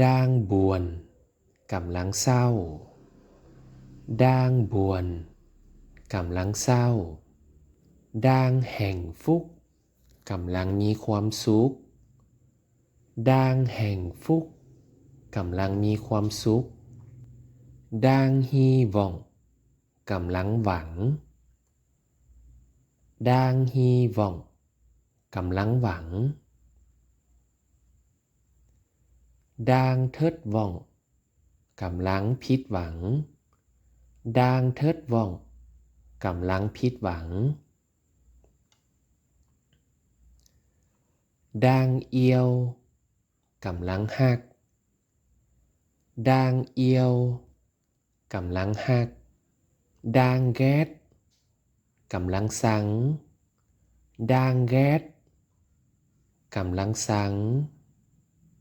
ด่างบวนกำลังเศร้าด่างบวนกำลังเศร้าด่างแห่งฟุกกำลังมีความสุขด่างแห่งฟุกกำลังมีความสุขด่างฮีว่องกำลังหวังด่างฮีว่องกำลังหวังด่างเทิดว่องกำลังผิดหวังด่างเทิดว่องกำลังผิดหวังด่างเอียวกำลังฮักด่างเอียวกำลังฮักด่างแก๊สกำลังสังด่างแก๊สกำลังสัง